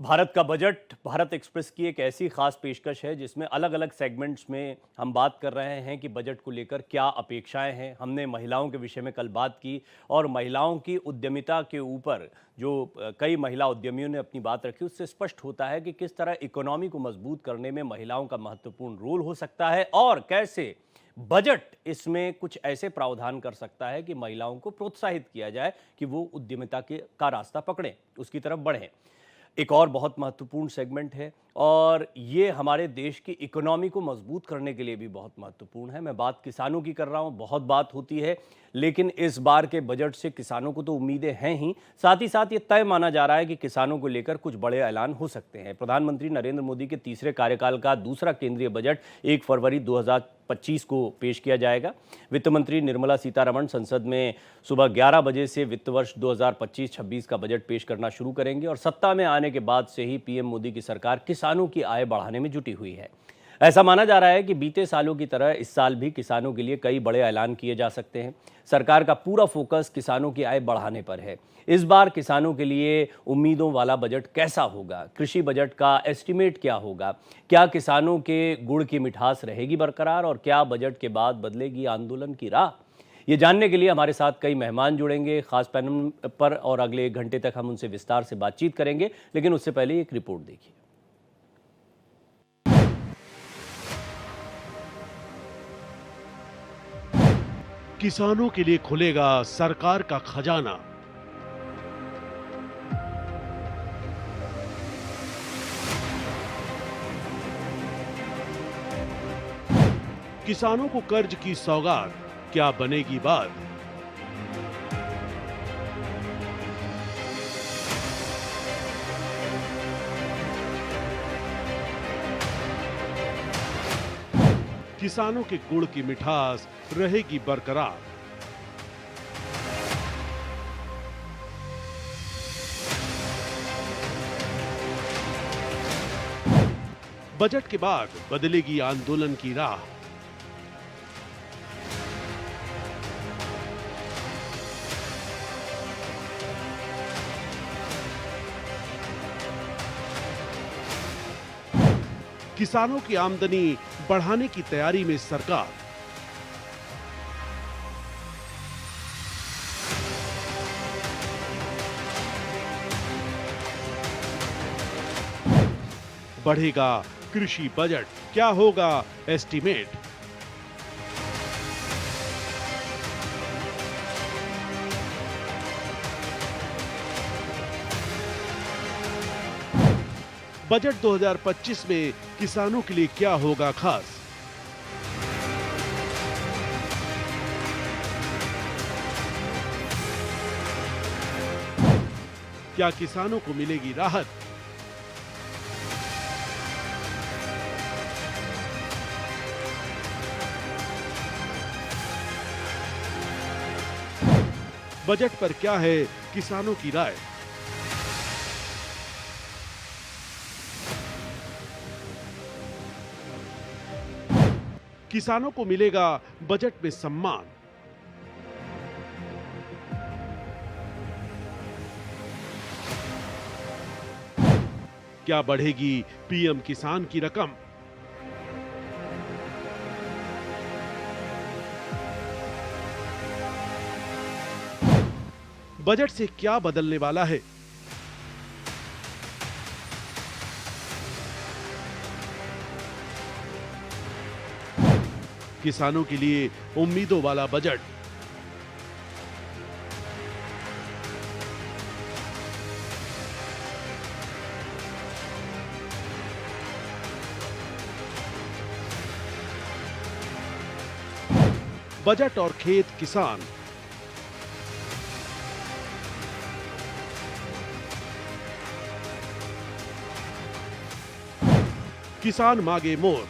भारत का budget Bharat express की एक ऐसी खास पेशकश है जिसमें अलग अलग सेगमेंट्स में हम बात कर रहे हैं कि बजट को लेकर क्या अपेक्षाएं हैं। हमने महिलाओं के विषय में कल बात की और महिलाओं की उद्यमिता के ऊपर जो कई महिला उद्यमियों ने अपनी बात रखी, उससे स्पष्ट होता है कि किस तरह इकोनॉमी को मजबूत करने में महिलाओं का महत्वपूर्ण रोल हो सकता है और कैसे बजट इसमें कुछ ऐसे प्रावधान कर सकता है कि महिलाओं को प्रोत्साहित किया जाए कि वो उद्यमिता का रास्ता पकड़ें, उसकी तरफ बढ़ें। एक और बहुत महत्वपूर्ण सेगमेंट है और ये हमारे देश की इकोनॉमी को मजबूत करने के लिए भी बहुत महत्वपूर्ण है। मैं बात किसानों की कर रहा हूँ। बहुत बात होती है, लेकिन इस बार के बजट से किसानों को तो उम्मीदें हैं ही, साथ ही साथ ये तय माना जा रहा है कि किसानों को लेकर कुछ बड़े ऐलान हो सकते हैं। प्रधानमंत्री नरेंद्र मोदी के तीसरे कार्यकाल का दूसरा केंद्रीय बजट 1 फरवरी 2025 को पेश किया जाएगा। वित्त मंत्री निर्मला सीतारमण संसद में सुबह 11 बजे से वित्त वर्ष 2025-26 का बजट पेश करना शुरू करेंगे और सत्ता में आने के बाद से ही पीएम मोदी की सरकार किसानों की आय बढ़ाने में जुटी हुई है। ऐसा माना जा रहा है कि बीते सालों की तरह इस साल भी किसानों के लिए कई बड़े ऐलान किए जा सकते हैं। सरकार का पूरा फोकस किसानों की आय बढ़ाने पर है। इस बार किसानों के लिए उम्मीदों वाला बजट कैसा होगा? कृषि बजट का एस्टीमेट क्या होगा? क्या किसानों के गुड़ की मिठास रहेगी बरकरार और क्या बजट के बाद बदलेगी आंदोलन की राह? ये जानने के लिए हमारे साथ कई मेहमान जुड़ेंगे खास पैनल पर और अगले 1 घंटे तक हम उनसे विस्तार से बातचीत करेंगे। लेकिन उससे पहले एक रिपोर्ट देखिए। किसानों के लिए खुलेगा सरकार का खजाना। किसानों को कर्ज की सौगात, क्या बनेगी बात? किसानों के गुड़ की मिठास रहेगी बरकरार। बजट के बाद बदलेगी आंदोलन की राह। किसानों की आमदनी बढ़ाने की तैयारी में सरकार। बढ़ेगा कृषि बजट, क्या होगा एस्टीमेट? बजट 2025 में किसानों के लिए क्या होगा खास? क्या किसानों को मिलेगी राहत? बजट पर क्या है किसानों की राय? किसानों को मिलेगा बजट में सम्मान। क्या बढ़ेगी पीएम किसान की रकम? बजट से क्या बदलने वाला है? किसानों के लिए उम्मीदों वाला बजट। बजट और खेत किसान। किसान मांगे मोर।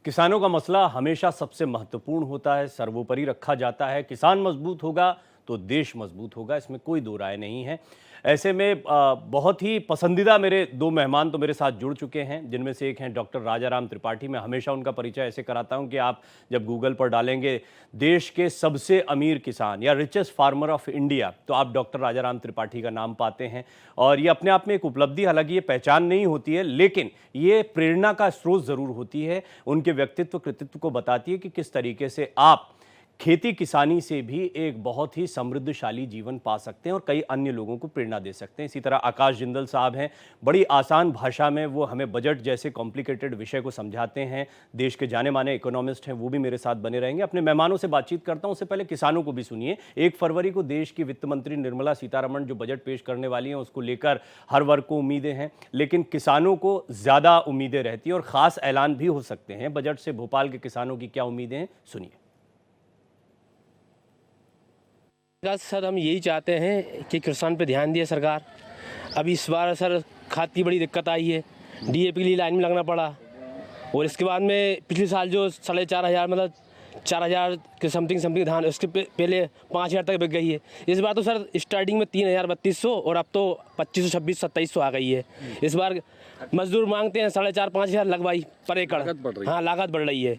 किसानों का मसला हमेशा सबसे महत्वपूर्ण होता है, सर्वोपरि रखा जाता है। किसान मजबूत होगा तो देश मजबूत होगा, इसमें कोई दो राय नहीं है। ऐसे में बहुत ही पसंदीदा मेरे दो मेहमान तो मेरे साथ जुड़ चुके हैं, जिनमें से एक हैं डॉक्टर राजाराम त्रिपाठी। मैं हमेशा उनका परिचय ऐसे कराता हूं कि आप जब गूगल पर डालेंगे देश के सबसे अमीर किसान या रिचेस्ट फार्मर ऑफ इंडिया, तो आप डॉक्टर राजाराम त्रिपाठी का नाम पाते हैं। और ये अपने आप में एक उपलब्धि, हालांकि ये पहचान नहीं होती है, लेकिन ये प्रेरणा का स्रोत जरूर होती है। उनके व्यक्तित्व कृतित्व को बताती है कि किस तरीके से आप खेती किसानी से भी एक बहुत ही समृद्धशाली जीवन पा सकते हैं और कई अन्य लोगों को प्रेरणा दे सकते हैं। इसी तरह आकाश जिंदल साहब हैं, बड़ी आसान भाषा में वो हमें बजट जैसे कॉम्प्लिकेटेड विषय को समझाते हैं। देश के जाने माने इकोनॉमिस्ट हैं, वो भी मेरे साथ बने रहेंगे। अपने मेहमानों से बातचीत करता हूं, उससे पहले किसानों को भी सुनिए। 1 फरवरी को देश की वित्त मंत्री निर्मला सीतारमण जो बजट पेश करने वाली हैं, उसको लेकर हर वर्ग को उम्मीदें हैं, लेकिन किसानों को ज़्यादा उम्मीदें रहती हैं और ख़ास ऐलान भी हो सकते हैं बजट से। भोपाल के किसानों की क्या उम्मीदें हैं, सुनिए। सर हम यही चाहते हैं कि किसान पे ध्यान दिए सरकार। अभी इस बार सर खाद की बड़ी दिक्कत आई है, डीएपी के लिए लाइन में लगना पड़ा। और इसके बाद में पिछले साल जो 4,500 मतलब 4,000 के समथिंग धान, उसके पहले 5,000 तक बिक गई है। इस बार तो सर स्टार्टिंग में 3,000 3200 और अब तो 2,500 2600 2700 आ गई है। इस बार मजदूर मांगते हैं 4,500 लगवाई पर एकड़। हाँ, लागत बढ़ रही है।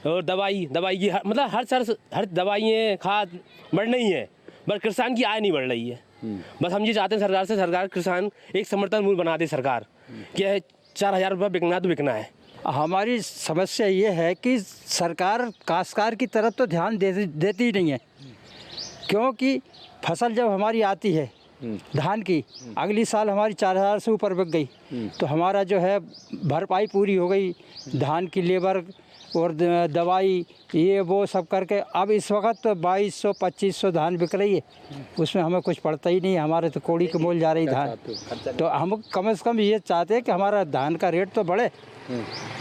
और दवाई की मतलब हर दवाइयाँ खाद बढ़ रही है, पर किसान की आय नहीं बढ़ रही है। बस हम ये चाहते हैं सरकार से, सरकार किसान एक समर्थन मूल्य बना दे सरकार, कि 4,000 रुपये बिकना तो बिकना है। हमारी समस्या ये है कि सरकार काश्तकार की तरफ तो ध्यान देती ही नहीं है, क्योंकि फसल जब हमारी आती है धान की, अगली साल हमारी 4,000 से ऊपर बिक गई, तो हमारा जो है भरपाई पूरी हो गई, धान की लेबर और दवाई ये वो सब करके। अब इस वक्त तो 2,200 2500 धान बिक रही है, उसमें हमें कुछ पड़ता ही नहीं। हमारे तो कोड़ी के मोल जा रही धान, तो हम कम से कम ये चाहते हैं कि हमारा धान का रेट तो बढ़े,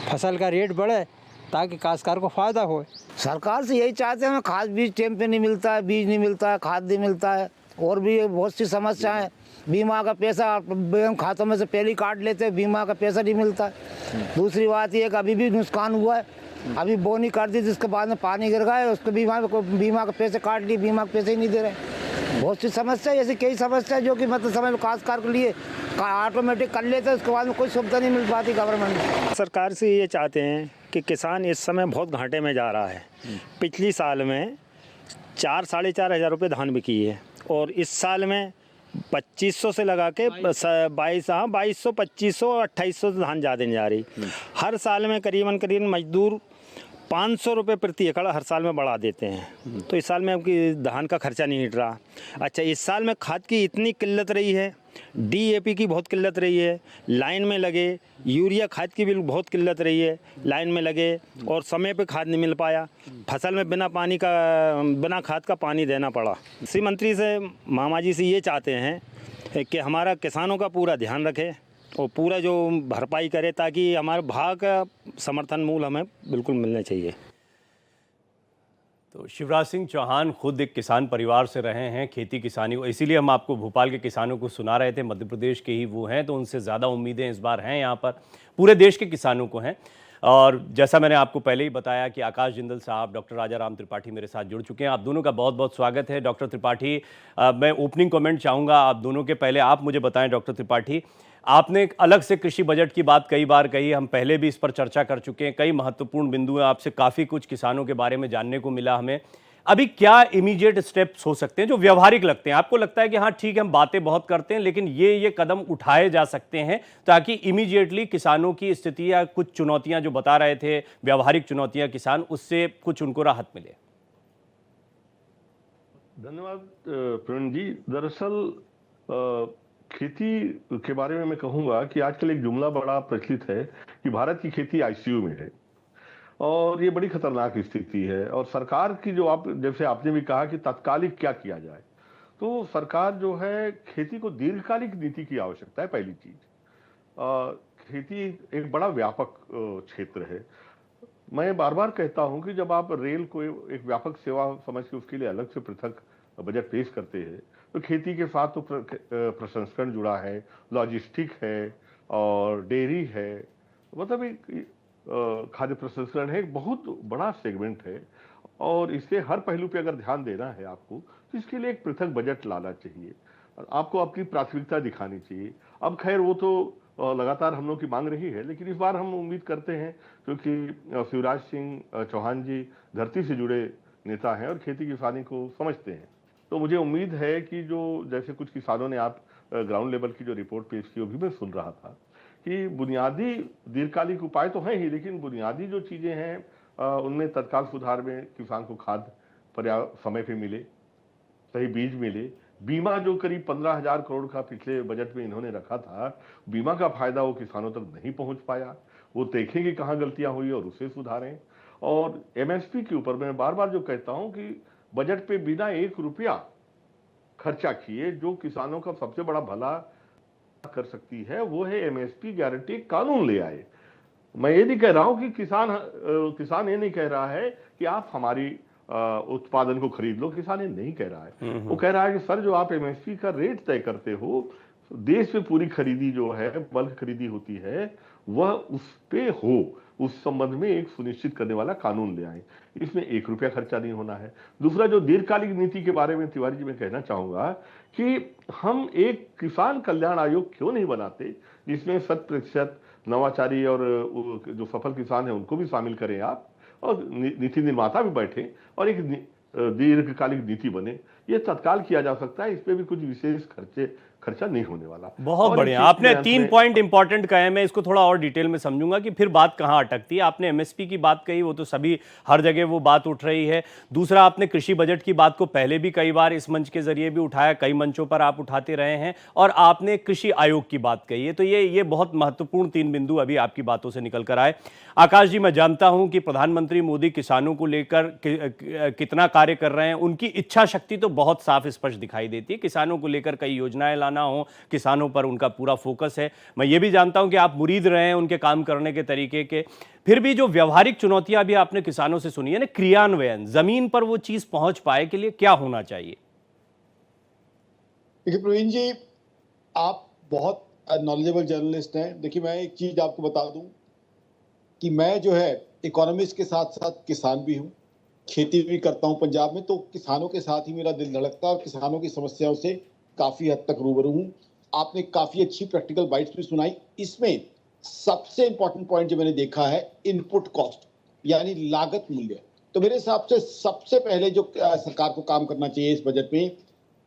फसल का रेट बढ़े, ताकि काश्तकार को फ़ायदा हो। सरकार से यही चाहते हैं, हमें खाद बीज टाइम पे नहीं मिलता है, बीज नहीं मिलता है, खाद नहीं मिलता है, और भी बहुत सी समस्याएं। बीमा का पैसा बैंक खातों में से पहले काट लेते हैं, बीमा का पैसा नहीं मिलता है। दूसरी बात ये कि अभी भी नुकसान हुआ है, अभी बोनी कर दी जिसके बाद में पानी गिर गया, उसके बीमा का पैसे काट लिए, बीमा के पैसे ही नहीं दे रहे। बहुत सी समस्या, ऐसी कई समस्या जो कि मतलब समय में काश्तकार के लिए ऑटोमेटिक कर लेते हैं, उसके बाद में कोई सुविधा नहीं मिल पाती गवर्नमेंट। सरकार से ये चाहते हैं कि किसान इस समय बहुत घाटे में जा रहा है। पिछली साल में 4,500 रुपये धान बिकी है, और इस साल में 2,500 से लगा के 2200 2500 2800 धान ज़्यादा नहीं जा रही। हर साल में करीबन मजदूर 500 रुपये प्रति एकड़ हर साल में बढ़ा देते हैं, तो इस साल में आपकी धान का खर्चा नहीं हिट रहा। अच्छा, इस साल में खाद की इतनी किल्लत रही है, डीएपी की बहुत किल्लत रही है, लाइन में लगे, यूरिया खाद की भी बहुत किल्लत रही है, लाइन में लगे और समय पे खाद नहीं मिल पाया, फसल में बिना खाद का पानी देना पड़ा। कृषि मंत्री से, मामा जी से ये चाहते हैं कि हमारा किसानों का पूरा ध्यान रखे और पूरा जो भरपाई करे, ताकि हमारे भाव का समर्थन मूल्य हमें बिल्कुल मिलना चाहिए। तो शिवराज सिंह चौहान खुद एक किसान परिवार से रहे हैं, खेती किसानी को, इसीलिए हम आपको भोपाल के किसानों को सुना रहे थे। मध्य प्रदेश के ही वो हैं, तो उनसे ज़्यादा उम्मीदें इस बार हैं यहाँ पर, पूरे देश के किसानों को हैं। और जैसा मैंने आपको पहले ही बताया कि आकाश जिंदल साहब, डॉक्टर राजाराम त्रिपाठी मेरे साथ जुड़ चुके हैं। आप दोनों का बहुत बहुत स्वागत है। डॉक्टर त्रिपाठी, मैं ओपनिंग कमेंट चाहूँगा आप दोनों के। पहले आप मुझे बताएं डॉक्टर त्रिपाठी, आपने एक अलग से कृषि बजट की बात कई बार कही, हम पहले भी इस पर चर्चा कर चुके हैं, कई महत्वपूर्ण बिंदु हैं, आपसे काफ़ी कुछ किसानों के बारे में जानने को मिला हमें। अभी क्या इमीडिएट स्टेप्स हो सकते हैं जो व्यवहारिक लगते हैं? आपको लगता है कि हाँ ठीक है, हम बातें बहुत करते हैं, लेकिन ये कदम उठाए जा सकते हैं ताकि इमीडिएटली किसानों की स्थिति या कुछ चुनौतियां जो बता रहे थे, व्यवहारिक चुनौतियां किसान, उससे कुछ उनको राहत मिले? धन्यवाद प्रवीण जी। दरअसल खेती के बारे में मैं कहूंगा कि आजकल एक जुमला बड़ा प्रचलित है कि भारत की खेती आईसीयू में है, और ये बड़ी खतरनाक स्थिति है। और सरकार की जो जैसे आपने भी कहा कि तात्कालिक क्या किया जाए, तो सरकार जो है खेती को दीर्घकालिक नीति की आवश्यकता है। पहली चीज, खेती एक बड़ा व्यापक क्षेत्र है। मैं बार बार कहता हूं कि जब आप रेल को एक व्यापक सेवा समझ के उसके लिए अलग से पृथक बजट पेश करते हैं, तो खेती के साथ तो प्रसंस्करण जुड़ा है, लॉजिस्टिक है और डेयरी है, मतलब एक खाद्य प्रसंस्करण है, एक बहुत बड़ा सेगमेंट है। और इससे हर पहलू पे अगर ध्यान देना है आपको, तो इसके लिए एक पृथक बजट लाना चाहिए, आपको अपनी प्राथमिकता दिखानी चाहिए। अब खैर वो तो लगातार हम लोग की मांग रही है, लेकिन इस बार हम उम्मीद करते हैं, क्योंकि शिवराज सिंह चौहान जी धरती से जुड़े नेता हैं और खेती किसानी को समझते हैं, तो मुझे उम्मीद है कि जो जैसे कुछ किसानों ने आप ग्राउंड लेवल की जो रिपोर्ट पेश की, वो भी मैं सुन रहा था कि बुनियादी दीर्घकालिक उपाय तो हैं ही, लेकिन बुनियादी जो चीज़ें हैं उनमें तत्काल सुधार में किसान को खाद पर्याप्त समय पे मिले, सही बीज मिले, बीमा जो करीब 15,000 करोड़ का पिछले बजट में इन्होंने रखा था, बीमा का फायदा वो किसानों तक नहीं पहुंच पाया। वो देखें कि कहाँ गलतियां हुई और उसे सुधारें। और एमएसपी के ऊपर मैं बार बार जो कहता हूं कि बजट पे बिना 1 रुपया खर्चा किए जो किसानों का सबसे बड़ा भला कर सकती है, वो है एमएसपी गारंटी कानून ले आए। मैं ये नहीं कह रहा हूं कि किसान ये नहीं कह रहा है कि आप हमारी उत्पादन को खरीद लो, किसान ये नहीं कह रहा है। वो कह रहा है कि सर जो आप एमएसपी का रेट तय करते हो, देश में पूरी खरीदी जो है, बल्क खरीदी होती है, वह उस पे हो, उस संबंध में एक सुनिश्चित करने वाला कानून ले आए। इसमें 1 रुपया खर्चा नहीं होना है। दूसरा, जो दीर्घकालिक नीति के बारे में तिवारी जी मैं कहना चाहूंगा कि हम एक किसान कल्याण आयोग क्यों नहीं बनाते, जिसमें 100% नवाचारी और जो सफल किसान है उनको भी शामिल करें आप, और नीति निर्माता भी बैठे और एक दीर्घकालिक नीति बने। ये तत्काल किया जा सकता है, इस पे भी कुछ विशेष खर्चा नहीं होने वाला। बहुत बढ़िया, आपने 3 पॉइंट इंपॉर्टेंट कहे, मैं इसको थोड़ा और डिटेल में समझूंगा कि फिर बात कहां अटकती है। आपने एमएसपी की बात कही, वो तो सभी हर जगह वो बात उठ रही है। दूसरा, आपने कृषि बजट की बात को पहले भी कई बार इस मंच के जरिए भी उठाया, कई मंचों पर आप उठाते रहे हैं, और आपने कृषि आयोग की बात कही है। तो ये बहुत महत्वपूर्ण 3 बिंदु अभी आपकी बातों से निकल कर आए। आकाश जी, मैं जानता हूं कि प्रधानमंत्री मोदी किसानों को लेकर कितना कार्य कर रहे हैं, उनकी इच्छा शक्ति तो बहुत साफ स्पष्ट दिखाई देती है। किसानों को लेकर कई योजनाएं लाना हो, किसानों पर उनका पूरा फोकस है। मैं ये भी जानता हूं कि आप मुरीद रहे हैं उनके काम करने के तरीके के। फिर भी जो व्यवहारिक चुनौतियां भी आपने किसानों से सुनी है ना, क्रियान्वयन, जमीन पर वो चीज पहुंच पाए के लिए क्या होना चाहिए? देखिए प्रवीण जी, आप बहुत नॉलेजेबल जर्नलिस्ट हैं। देखिए, मैं एक चीज आपको बता दूं कि मैं जो है इकोनॉमिस्ट के साथ साथ किसान भी हूं, खेती भी करता हूं पंजाब में, तो किसानों के साथ ही मेरा दिल धड़कता है और किसानों की समस्याओं से काफी हद तक रूबरू हूं। आपने काफी अच्छी प्रैक्टिकल बाइट्स भी सुनाई। इसमें सबसे इंपॉर्टेंट पॉइंट जो मैंने देखा है, इनपुट कॉस्ट यानी लागत मूल्य। तो मेरे हिसाब से सबसे पहले जो सरकार को काम करना चाहिए इस बजट में,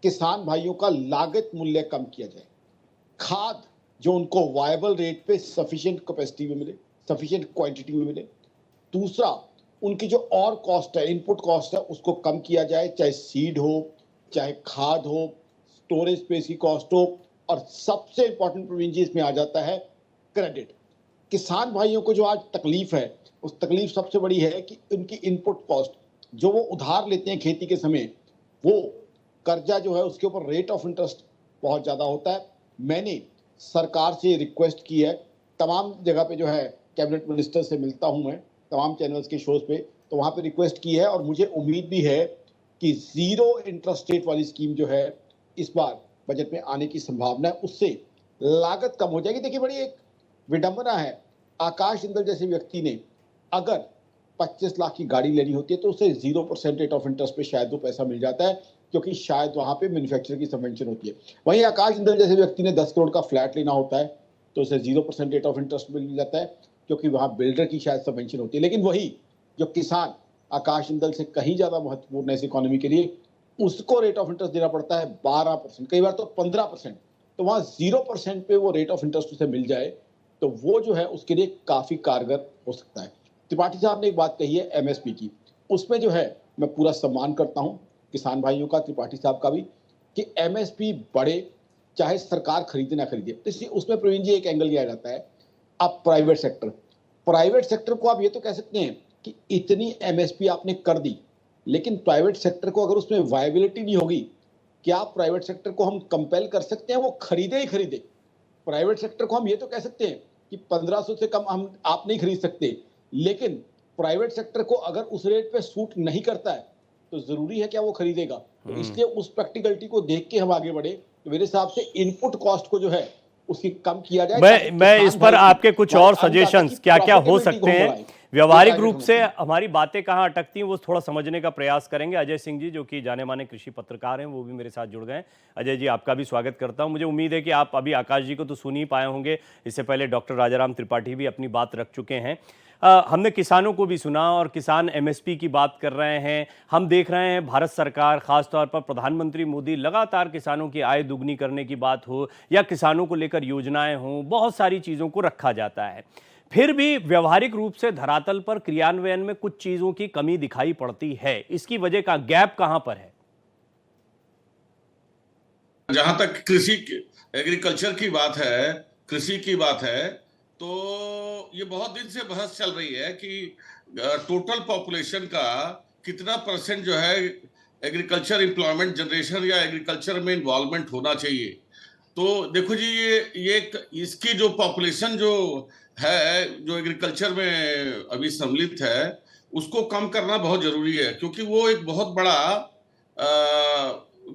किसान भाइयों का लागत मूल्य कम किया जाए। खाद जो उनको वायबल रेट पे सफिशिएंट कैपेसिटी में मिले, सफिशिएंट क्वांटिटी में मिले। दूसरा, उनकी जो और कॉस्ट है, इनपुट कॉस्ट है, उसको कम किया जाए, चाहे सीड हो, चाहे खाद हो, स्टोरेज स्पेस की कॉस्ट हो। और सबसे इंपॉर्टेंट प्रवीण जी इसमें आ जाता है क्रेडिट। किसान भाइयों को जो आज तकलीफ है, उस तकलीफ सबसे बड़ी है कि उनकी इनपुट कॉस्ट जो वो उधार लेते हैं खेती के समय, वो कर्जा जो है उसके ऊपर रेट ऑफ इंटरेस्ट बहुत ज़्यादा होता है। मैंने सरकार से रिक्वेस्ट की है, तमाम जगह पे जो है कैबिनेट मिनिस्टर से मिलता हूं मैं, तमाम चैनल्स के शोज पे, तो वहाँ पे रिक्वेस्ट की है और मुझे उम्मीद भी है कि 0 इंटरेस्ट रेट वाली स्कीम जो है इस बार बजट में आने की संभावना है, उससे लागत कम हो जाएगी। देखिए, बड़ी एक विडंबना है, आकाश जिंदल जैसे व्यक्ति ने अगर 25 लाख की गाड़ी लेनी होती है तो उसे 0% रेट ऑफ इंटरेस्ट पे शायद वो पैसा मिल जाता है, क्योंकि शायद वहाँ पे मैन्युफैक्चरर की सबवेंशन होती है। वहीं आकाश जिंदल जैसे व्यक्ति ने 10 करोड़ का फ्लैट लेना होता है तो उसे 0% रेट ऑफ इंटरेस्ट मिल जाता है, क्योंकि वहाँ बिल्डर की शायद सबवेंशन होती है। लेकिन वही जो किसान आकाश जिंदल से कहीं ज़्यादा महत्वपूर्ण है इस इकोनॉमी के लिए, उसको रेट ऑफ इंटरेस्ट देना पड़ता है 12%, कई बार तो 15%। तो वहाँ 0% पे वो रेट ऑफ इंटरेस्ट उसे मिल जाए तो वो जो है उसके लिए काफ़ी कारगर हो सकता है। त्रिपाठी साहब ने एक बात कही है एमएसपी की, उसमें जो है मैं पूरा सम्मान करता हूँ किसान भाइयों का, त्रिपाठी साहब का भी, कि एमएसपी बढ़े चाहे सरकार खरीदे ना खरीदे। तो इसलिए उसमें प्रवीण जी एक एंगल लिया जाता है। अब प्राइवेट सेक्टर को आप ये तो कह सकते हैं कि इतनी एमएसपी आपने कर दी, लेकिन प्राइवेट सेक्टर को अगर उसमें वायबिलिटी नहीं होगी, क्या प्राइवेट सेक्टर को हम कंपेल कर सकते हैं वो खरीदे ही खरीदे? प्राइवेट सेक्टर को हम ये तो कह सकते हैं कि 1500 से कम हम आप नहीं खरीद सकते, लेकिन प्राइवेट सेक्टर को अगर उस रेट पे सूट नहीं करता है तो जरूरी है क्या वो खरीदेगा? तो इसलिए उस प्रैक्टिकलिटी को देख के हम आगे बढ़े। तो मेरे हिसाब से इनपुट कॉस्ट को जो है उसकी कम किया जाए। मैं इस पर आपके कुछ और सजेशंस क्या क्या हो सकते हैं व्यवहारिक रूप से हमारी बातें कहाँ अटकती हैं वो थोड़ा समझने का प्रयास करेंगे। अजय सिंह जी, जो कि जाने माने कृषि पत्रकार हैं, वो भी मेरे साथ जुड़ गए हैं। अजय जी, आपका भी स्वागत करता हूं। मुझे उम्मीद है कि आप अभी आकाश जी को तो सुन ही पाए होंगे, इससे पहले डॉक्टर राजाराम त्रिपाठी भी अपनी बात रख चुके हैं। हमने किसानों को भी सुना और किसान एमएसपी की बात कर रहे हैं। हम देख रहे हैं भारत सरकार, खासतौर पर प्रधानमंत्री मोदी लगातार किसानों की आय दुगनी करने की बात हो या किसानों को लेकर योजनाएं हों, बहुत सारी चीज़ों को रखा जाता है। फिर भी व्यवहारिक रूप से धरातल पर क्रियान्वयन में कुछ चीज़ों की कमी दिखाई पड़ती है। इसकी वजह का गैप कहां पर है? जहां तक एग्रीकल्चर की बात है, कृषि की बात है, तो ये बहुत दिन से बहस चल रही है कि टोटल पॉपुलेशन का कितना परसेंट जो है एग्रीकल्चर एम्प्लॉयमेंट जनरेशन या एग्रीकल्चर में इन्वॉल्वमेंट होना चाहिए। तो देखो जी, ये इसकी जो पॉपुलेशन जो है, जो एग्रीकल्चर में अभी सम्मिलित है, उसको कम करना बहुत जरूरी है, क्योंकि वो एक बहुत बड़ा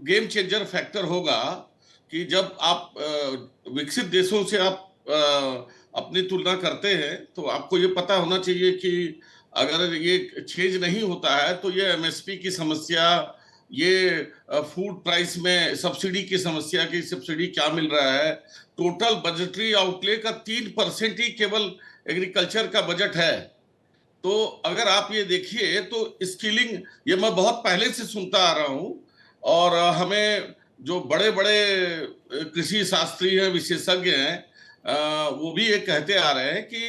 गेम चेंजर फैक्टर होगा कि जब आप विकसित देशों से आप अपनी तुलना करते हैं तो आपको ये पता होना चाहिए कि अगर ये चेंज नहीं होता है तो ये एमएसपी की समस्या, ये फूड प्राइस में सब्सिडी की समस्या, की सब्सिडी क्या मिल रहा है, टोटल बजटरी आउटले का 3% ही केवल एग्रीकल्चर का बजट है। तो अगर आप ये देखिए तो स्किलिंग, ये मैं बहुत पहले से सुनता आ रहा हूँ, और हमें जो बड़े बड़े कृषि शास्त्री हैं, विशेषज्ञ हैं, वो भी ये कहते आ रहे हैं कि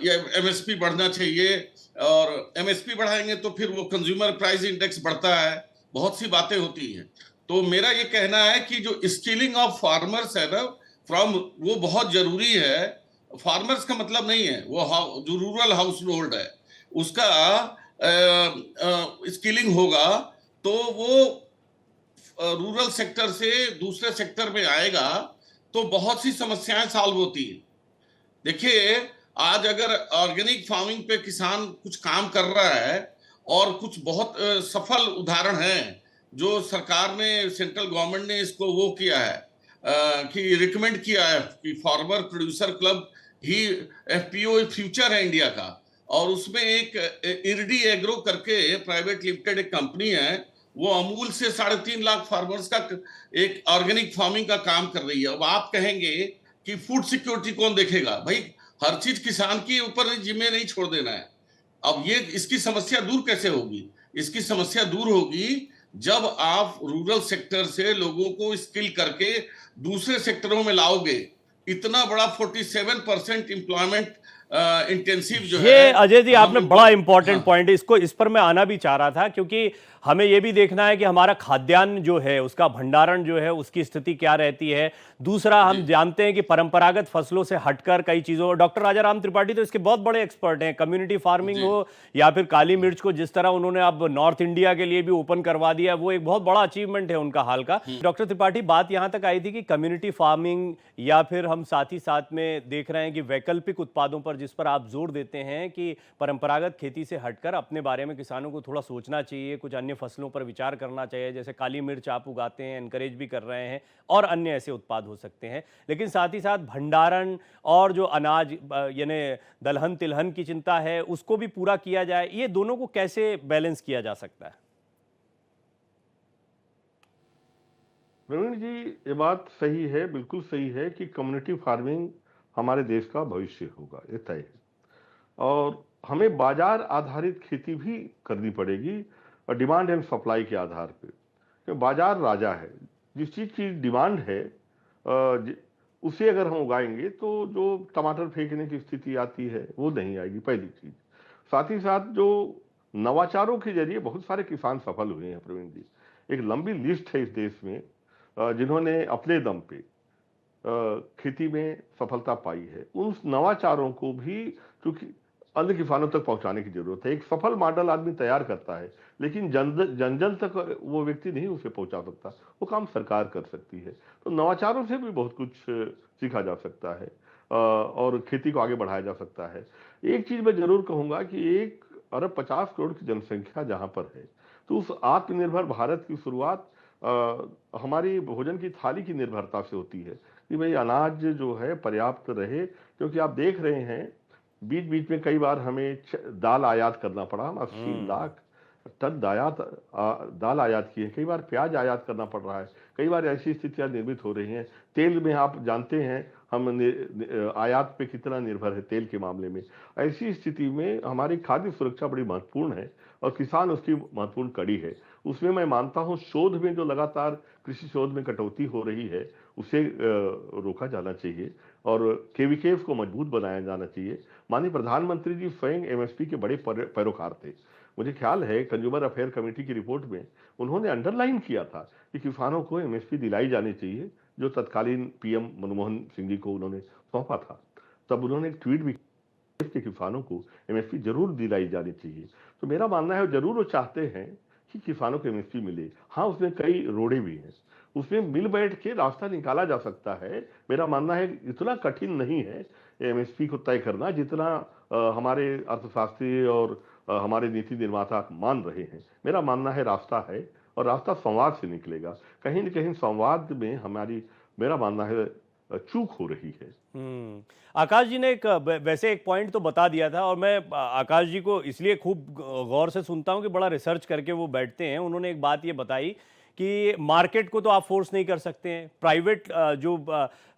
ये एमएसपी बढ़ना चाहिए, और एमएसपी बढ़ाएंगे तो फिर वो कंज्यूमर प्राइस इंडेक्स बढ़ता है, बहुत सी बातें होती हैं। तो मेरा ये कहना है कि जो स्किलिंग ऑफ फार्मर्स है ना, वो बहुत जरूरी है। फार्मर्स का मतलब नहीं है वो जो रूरल हाउस होल्ड है उसका स्किलिंग होगा तो वो रूरल सेक्टर से दूसरे सेक्टर में आएगा तो बहुत सी समस्याएं सॉल्व होती हैं। देखिए, आज अगर ऑर्गेनिक फार्मिंग पे किसान कुछ काम कर रहा है, और कुछ बहुत सफल उदाहरण हैं जो सरकार ने, सेंट्रल गवर्नमेंट ने इसको वो किया है कि रिकमेंड किया है कि फार्मर प्रोड्यूसर क्लब ही एफपीओ फ्यूचर है इंडिया का, और उसमें एक इरडी एग्रो करके प्राइवेट लिमिटेड एक कंपनी है, वो अमूल से 3.5 लाख फार्मर्स का एक ऑर्गेनिक फार्मिंग का काम कर रही है। अब आप कहेंगे कि फूड सिक्योरिटी कौन देखेगा? भाई, हर चीज किसान के ऊपर जिम्मे नहीं छोड़ देना है। अब ये इसकी समस्या दूर कैसे होगी? इसकी समस्या दूर होगी जब आप रूरल सेक्टर से लोगों को स्किल करके दूसरे सेक्टरों में लाओगे। इतना बड़ा 47% एम्प्लॉयमेंट इंटेंसिव जो ये है। अजय जी, आपने बड़ा इंपॉर्टेंट हाँ। पॉइंट, इस पर मैं आना भी चाह रहा था, क्योंकि हमें यह भी देखना है कि हमारा खाद्यान्न जो है, उसका भंडारण जो है, उसकी स्थिति क्या रहती है। दूसरा, हम जानते हैं कि परंपरागत फसलों से हटकर कई चीज़ों, डॉक्टर राजाराम त्रिपाठी तो इसके बहुत बड़े एक्सपर्ट हैं, कम्युनिटी फार्मिंग हो या फिर काली मिर्च को जिस तरह उन्होंने अब नॉर्थ इंडिया के लिए भी ओपन करवा दिया, वो एक बहुत बड़ा अचीवमेंट है उनका हाल का। डॉक्टर त्रिपाठी, बात यहाँ तक आई थी कि कम्युनिटी फार्मिंग, या फिर हम साथ ही साथ में देख रहे हैं कि वैकल्पिक उत्पादों पर, जिस पर आप जोर देते हैं कि परंपरागत खेती से हटकर अपने बारे में किसानों को थोड़ा सोचना चाहिए, कुछ अन्य फसलों पर विचार करना चाहिए, जैसे काली मिर्च आप उगाते हैं, एनकरेज भी कर रहे हैं, और अन्य ऐसे उत्पाद हो सकते हैं। लेकिन साथ ही साथ भंडारण और जो अनाज यानी दलहन तिलहन की चिंता है, उसको भी पूरा किया जाए। ये दोनों को कैसे बैलेंस किया जा सकता है? प्रवीण जी, ये बात सही है, बिल्कुल सही है कि कम्युनिटी फार्मिंग हमारे देश का भविष्य होगा, ये तय है। और हमें बाजार आधारित खेती भी करनी पड़ेगी, और डिमांड एंड सप्लाई के आधार पे, क्योंकि बाजार राजा है। जिस चीज़ की डिमांड है उसे अगर हम उगाएंगे तो जो टमाटर फेंकने की स्थिति आती है वो नहीं आएगी, पहली चीज़। साथ ही साथ जो नवाचारों के जरिए बहुत सारे किसान सफल हुए हैं प्रवीण जी, एक लंबी लिस्ट है इस देश में जिन्होंने अपने दम पे खेती में सफलता पाई है। उन नवाचारों को भी क्योंकि अन्य किसानों तक पहुंचाने की जरूरत है। एक सफल मॉडल आदमी तैयार करता है, लेकिन जन जन तक वो व्यक्ति नहीं उसे पहुंचा सकता, वो काम सरकार कर सकती है। तो नवाचारों से भी बहुत कुछ सीखा जा सकता है और खेती को आगे बढ़ाया जा सकता है। एक चीज मैं जरूर कहूंगा कि 1 अरब 50 करोड़ की जनसंख्या जहां पर है, तो उस आत्मनिर्भर भारत की शुरुआत हमारी भोजन की थाली की निर्भरता से होती है कि भाई अनाज जो है पर्याप्त रहे। क्योंकि आप देख रहे हैं बीच बीच में कई बार हमें दाल आयात करना पड़ा। हम 80 लाख टन दाल आयात की है। कई बार प्याज आयात करना पड़ रहा है। कई बार ऐसी स्थितियां निर्मित हो रही हैं। तेल में आप जानते हैं हम आयात पे कितना निर्भर है तेल के मामले में। ऐसी स्थिति में हमारी खाद्य सुरक्षा बड़ी महत्वपूर्ण है और किसान उसकी महत्वपूर्ण कड़ी है। उसमें मैं मानता हूं शोध में जो लगातार कृषि शोध में कटौती हो रही है उसे रोका जाना चाहिए और केवीकेफ को मजबूत बनाया जाना चाहिए। माननीय प्रधानमंत्री जी स्वयं एमएसपी के बड़े पैरोकार थे। मुझे ख्याल है कंज्यूमर अफेयर कमेटी की रिपोर्ट में उन्होंने अंडरलाइन किया था कि किसानों को एमएसपी दिलाई जानी चाहिए, जो तत्कालीन पीएम मनमोहन सिंह जी को उन्होंने सौंपा था। तब उन्होंने एक ट्वीट भी के किसानों को एमएसपी जरूर दिलाई जानी चाहिए। तो मेरा मानना है जरूर वो चाहते हैं कि किसानों को एमएसपी मिले। हाँ, उसमें कई रोड़े भी हैं, उसमें मिल बैठ के रास्ता निकाला जा सकता है। मेरा मानना है इतना कठिन नहीं है एमएसपी को तय करना जितना हमारे अर्थशास्त्री और हमारे नीति निर्माता मान रहे हैं। मेरा मानना है रास्ता है और रास्ता संवाद से निकलेगा। कहीं न कहीं संवाद में हमारी, मेरा मानना है, चूक हो रही है। आकाश जी ने वैसे एक पॉइंट तो बता दिया था और मैं आकाश जी को इसलिए खूब गौर से सुनता हूं कि बड़ा रिसर्च करके वो बैठते हैं। उन्होंने एक बात ये बताई कि मार्केट को तो आप फोर्स नहीं कर सकते हैं, प्राइवेट जो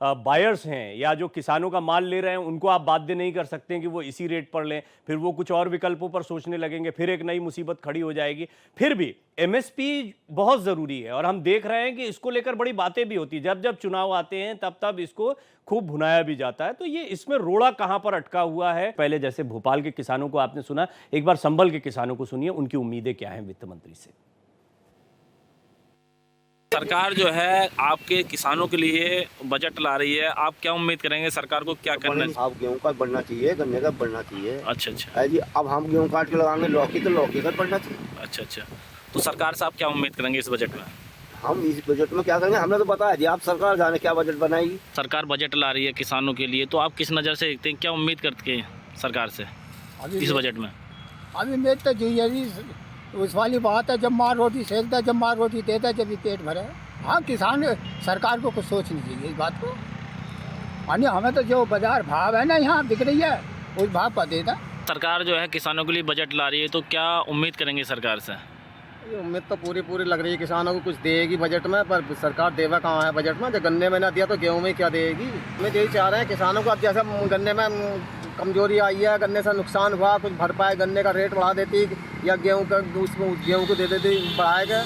बायर्स हैं या जो किसानों का माल ले रहे हैं उनको आप बाध्य नहीं कर सकते हैं कि वो इसी रेट पर लें, फिर वो कुछ और विकल्पों पर सोचने लगेंगे, फिर एक नई मुसीबत खड़ी हो जाएगी। फिर भी एमएसपी बहुत ज़रूरी है और हम देख रहे हैं कि इसको लेकर बड़ी बातें भी होती हैं। जब जब चुनाव आते हैं तब तब इसको खूब भुनाया भी जाता है। तो ये इसमें रोड़ा कहाँ पर अटका हुआ है? पहले जैसे भोपाल के किसानों को आपने सुना, एक बार संभल के किसानों को सुनिए, उनकी उम्मीदें क्या हैं वित्त मंत्री से। सरकार जो है आपके किसानों के लिए बजट ला रही है, आप क्या उम्मीद करेंगे सरकार को क्या करना चाहिए? आप गेहूं का बढ़ना चाहिए, गन्ने का बढ़ना चाहिए। अच्छा जी, अब हम गेहूं काट के लगाएंगे लौकी, तो लौकी का बढ़ना चाहिए। अच्छा, तो सरकार से आप क्या उम्मीद करेंगे इस बजट में? हम इस बजट में क्या करेंगे, हमने तो बताया जी, आप सरकार जाने क्या बजट बनाएगी। सरकार बजट ला रही है किसानों के लिए, तो आप किस नज़र से देखते हैं, क्या उम्मीद करते हैं सरकार से इस बजट में? अभी मैं तो जी उस वाली बात है, जब मार रोटी सेकता है, जब मार रोटी देता है, जब भी पेट भरे। हाँ, किसान सरकार को कुछ सोचनी चाहिए इस बात को। अन्य हमें तो जो बाजार भाव है ना यहाँ बिक रही है उस भाव पर देता। सरकार जो है किसानों के लिए बजट ला रही है, तो क्या उम्मीद करेंगे सरकार से? उम्मीद तो पूरी लग रही है, किसानों को कुछ देगी बजट में, पर सरकार देवा कहाँ है बजट में? जब गन्ने में ना दिया तो गेहूं में क्या देगी? मैं यही चाह रहे हैं किसानों को, अब जैसे गन्ने में कमजोरी आई है, गन्ने से नुकसान हुआ, कुछ भरपाई गन्ने का रेट बढ़ा देती या गेहूं को दे देती बढ़ाएगा,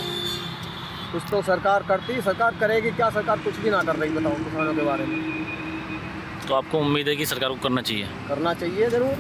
कुछ तो सरकार करती। सरकार करेगी क्या? सरकार कुछ भी ना कर रही, बताओ किसानों के बारे में। तो आपको उम्मीद है कि सरकार को करना चाहिए ज़रूर।